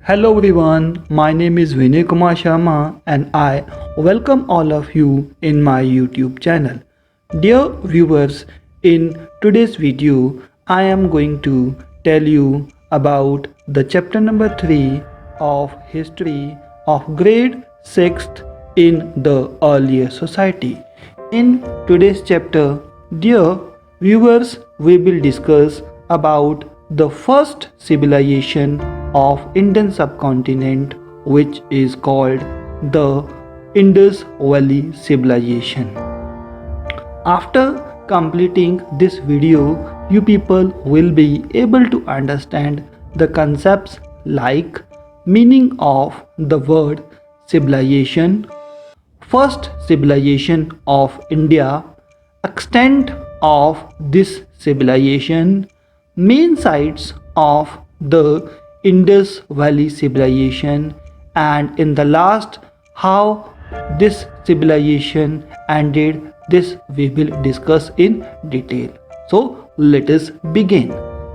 Hello everyone, my name is Vinay Kumar Sharma and I welcome all of you in my YouTube channel. Dear viewers, in today's video I am going to tell you about the chapter number 3 of history of grade 6th in the earlier society. In today's chapter, dear viewers, we will discuss about the first civilization of Indian subcontinent, which is called the Indus Valley Civilization. After completing this video, you people will be able to understand the concepts like meaning of the word civilization, first civilization of India, extent of this civilization, main sites of the Indus Valley civilization, and in the last, how this civilization ended. This we will discuss in detail. So let us begin.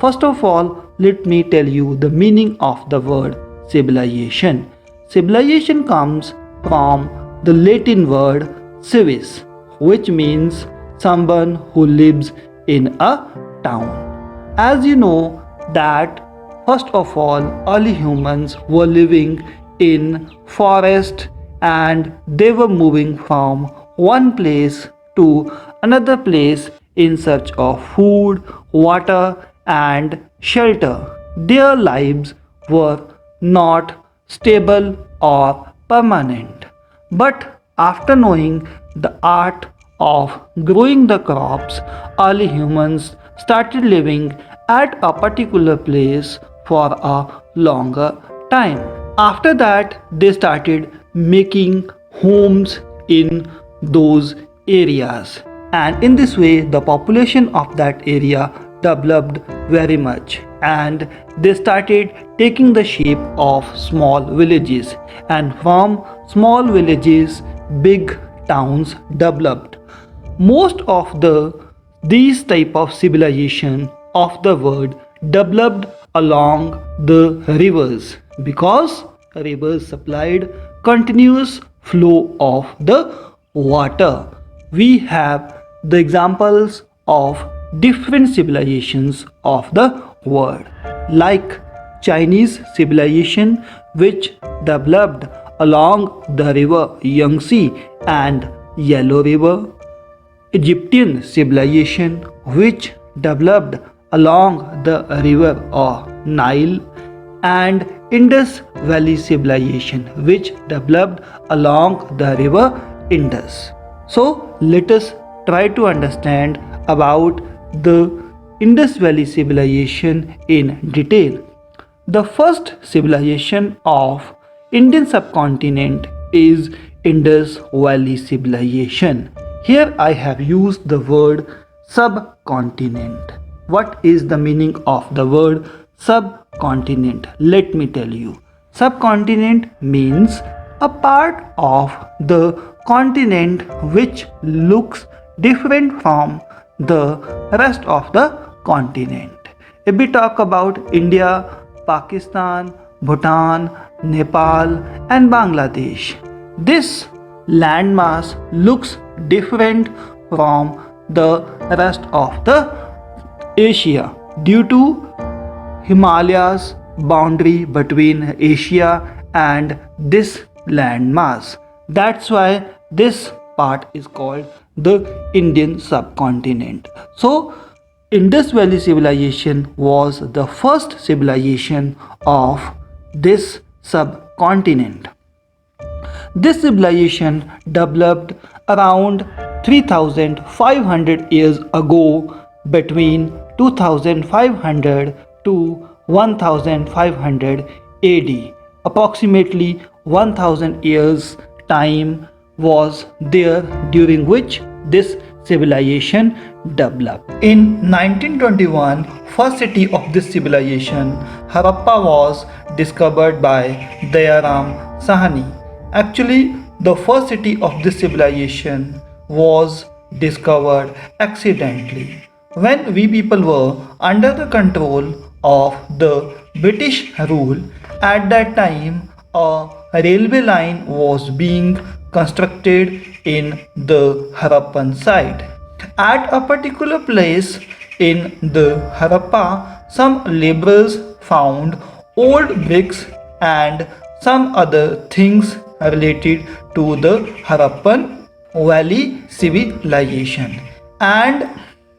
First of all, let me tell you the meaning of the word civilization. Civilization comes from the Latin word civis, which means someone who lives in a town. As you know that first of all early humans were living in forest and they were moving from one place to another place in search of food, water and shelter. Their lives were not stable or permanent. But after knowing the art of growing the crops, early humans started living at a particular place for a longer time. After that, they started making homes in those areas, and in this way, the population of that area developed very much, and they started taking the shape of small villages, and from small villages, big towns developed. Most of these type of civilization of the world developed along the rivers because rivers supplied continuous flow of the water. We have the examples of different civilizations of the world, like Chinese civilization, which developed along the river Yangtze and Yellow River, Egyptian civilization, which developed along the river Nile, and Indus Valley civilization, which developed along the river Indus. So let us try to understand about the Indus Valley civilization in detail. The first civilization of Indian subcontinent is Indus Valley civilization. Here I have used the word subcontinent. What is the meaning of the word subcontinent? Let me tell you. Subcontinent means a part of the continent which looks different from the rest of the continent. If we talk about India, Pakistan, Bhutan, Nepal and Bangladesh, this landmass looks different from the rest of the Asia due to Himalayas boundary between Asia and this landmass. That's why this part is called the Indian subcontinent. So Indus Valley civilization was the first civilization of this subcontinent. This civilization developed around 3500 years ago, between 2500 to 1500 AD. Approximately 1000 years time was there during which this civilization developed. In 1921, first city of this civilization, Harappa, was discovered by Dayaram Sahani. Actually, the first city of this civilization was discovered accidentally when we people were under the control of the British rule, at that time a railway line was being constructed in the Harappan side. At a particular place in the Harappa, some laborers found old bricks and some other things related to the Harappan Valley civilization, and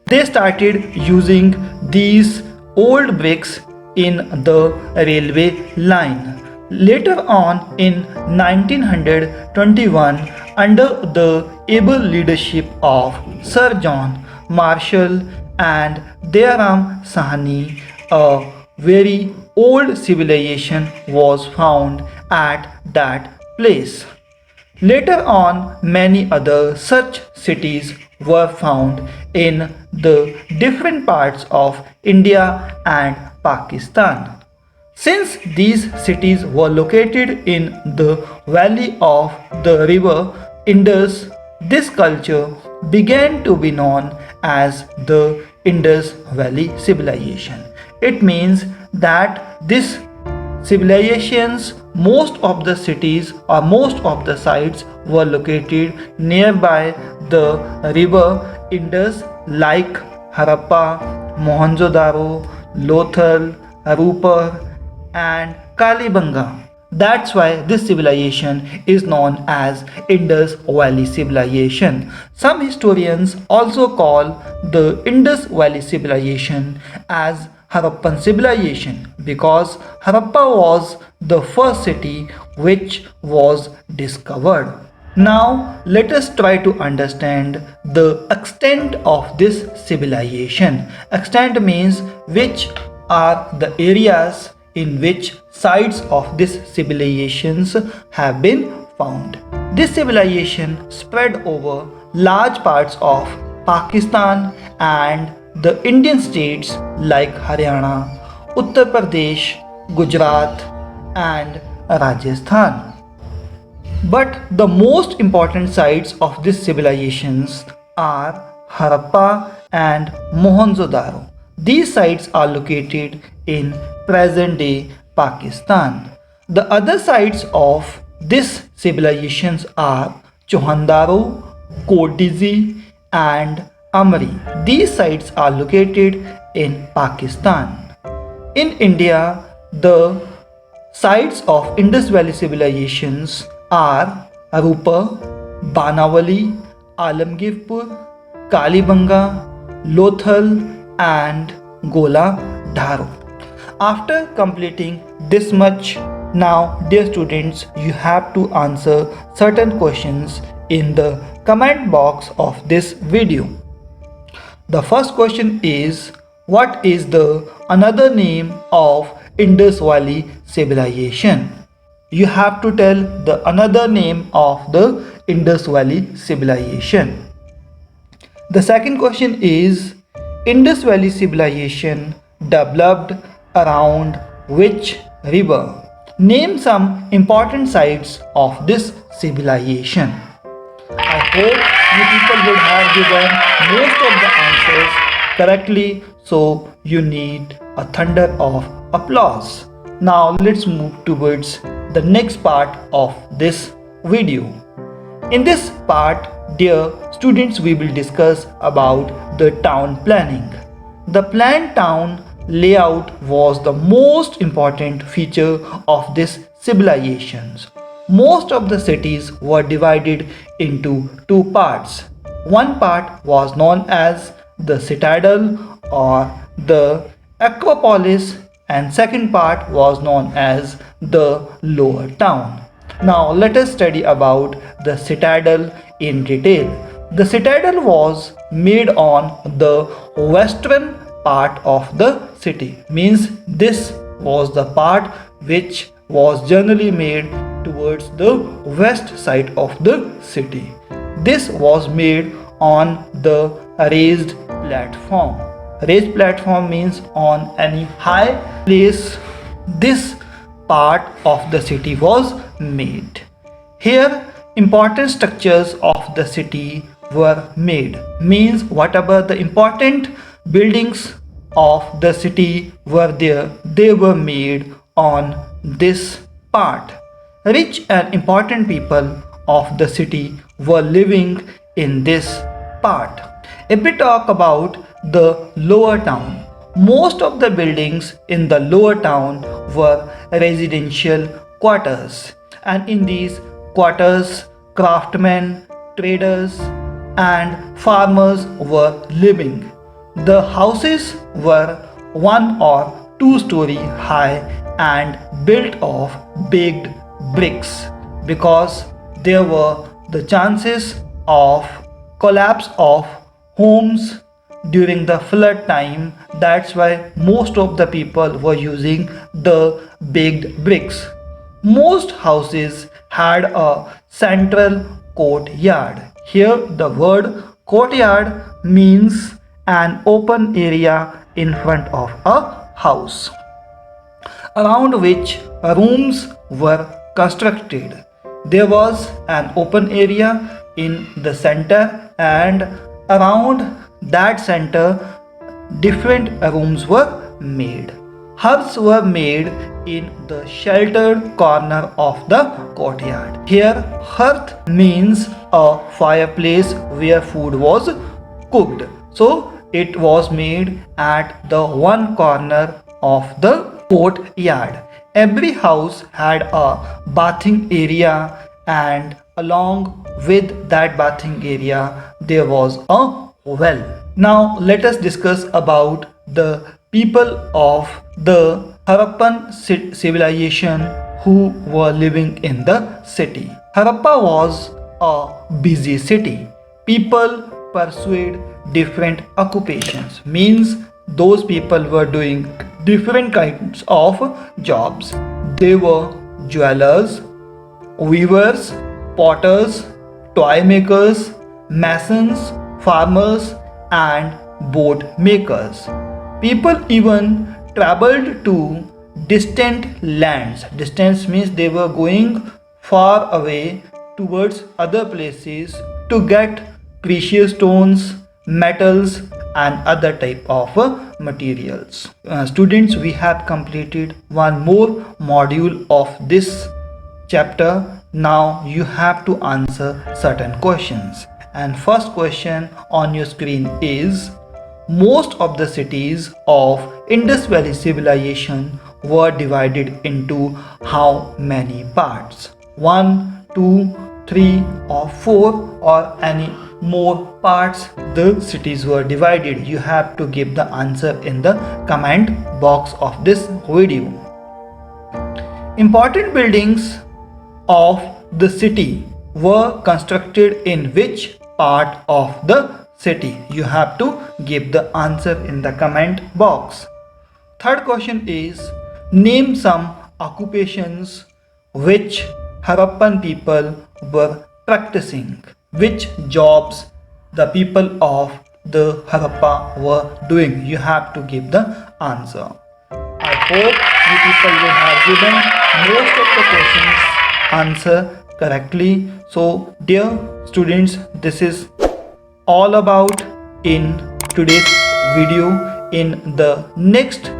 they started using these old bricks in the railway line. Later on in 1921, under the able leadership of Sir John Marshall and Dayaram Sahani, a very old civilization was found at that place. Later on, many other such cities were found in the different parts of India and Pakistan. Since these cities were located in the valley of the river Indus, this culture began to be known as the Indus Valley Civilization. It means that this civilizations, most of the cities or most of the sites were located nearby the river Indus, like Harappa, Mohenjo-daro, Lothal, Harupar and Kalibanga. That's why this civilization is known as Indus Valley Civilization. Some historians also call the Indus Valley Civilization as Harappan civilization because Harappa was the first city which was discovered. Now let us try to understand the extent of this civilization. Extent means which are the areas in which sites of these civilizations have been found. This civilization spread over large parts of Pakistan and the Indian states like Haryana, Uttar Pradesh, Gujarat and Rajasthan. But the most important sites of these civilizations are Harappa and Mohenjo-daro. These sites are located in present-day Pakistan. The other sites of these civilizations are Chohandaro, Kodizi and Amri. These sites are located in Pakistan. In India, the sites of Indus Valley civilizations are Arupa, Banawali, Alamgirpur, Kalibanga, Lothal and Gola Dharo. After completing this much, now dear students, you have to answer certain questions in the comment box of this video. The first question is, what is the another name of Indus Valley civilization? You have to tell the another name of the Indus Valley civilization. The second question is, Indus Valley civilization developed around which river? Name some important sites of this civilization. I hope you people would have given most of the answers correctly, so you need a thunder of applause. Now let's move towards the next part of this video. In this part, dear students, we will discuss about the town planning. The planned town layout was the most important feature of this civilizations. Most of the cities were divided into two parts. One part was known as the citadel or the Acropolis, and second part was known as the lower town. Now let us study about the citadel in detail. The citadel was made on the western part of the city, means this was the part which was generally made towards the west side of the city. This was made on the raised platform. Raised platform means on any high place this part of the city was made. Here important structures of the city were made, means whatever the important buildings of the city were there, they were made on this part. Rich and important people of the city were living in this part. If we talk about the lower town, most of the buildings in the lower town were residential quarters, and in these quarters, craftsmen, traders, and farmers were living. The houses were 1 or 2 story high and built of baked bricks because there were the chances of collapse of homes during the flood time. That's why most of the people were using the baked bricks. Most houses had a central courtyard. Here the word courtyard means an open area in front of a house around which rooms were constructed. There was an open area in the center, and around that center different rooms were made. Hearths were made in the sheltered corner of the courtyard. Here, hearth means a fireplace where food was cooked. So, it was made at the one corner of the courtyard. Every house had a bathing area, and along with that bathing area, there was a well. Now, let us discuss about the people of the Harappan civilization who were living in the city. Harappa was a busy city. People pursued different occupations, means those people were doing different kinds of jobs. They were jewelers, weavers, potters, toy makers, masons, farmers, and boat makers. People even traveled to distant lands. Distance means they were going far away towards other places to get precious stones, metals, and other type of materials. Students, we have completed one more module of this chapter. Now you have to answer certain questions. And first question on your screen is, most of the cities of Indus Valley civilization were divided into how many parts? 1, 2, 3 or 4 or any more parts the cities were divided? You have to give the answer in the comment box of this video. Important buildings of the city were constructed in which part of the city? You have to give the answer in the comment box. Third question is, name some occupations which Harappan people were practicing. Which jobs the people of the Harappa were doing? You have to give the answer. I hope you people will have given most of the questions answer correctly. So dear students, this is all about in today's video. In the next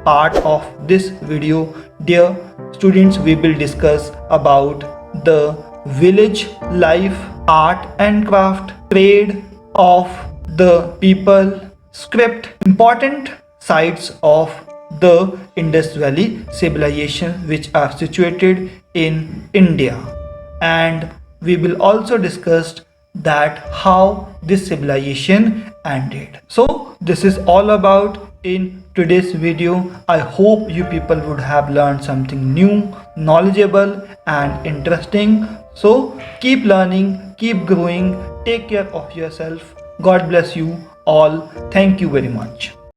part of this video, dear students, we will discuss about the village life, art and craft, trade of the people, script, important sites of the Indus Valley civilization which are situated in India, and we will also discuss that how this civilization ended. So this is all about in today's video. I hope you people would have learned something new, knowledgeable and interesting. So keep learning, keep growing, take care of yourself. God bless you all. Thank you very much.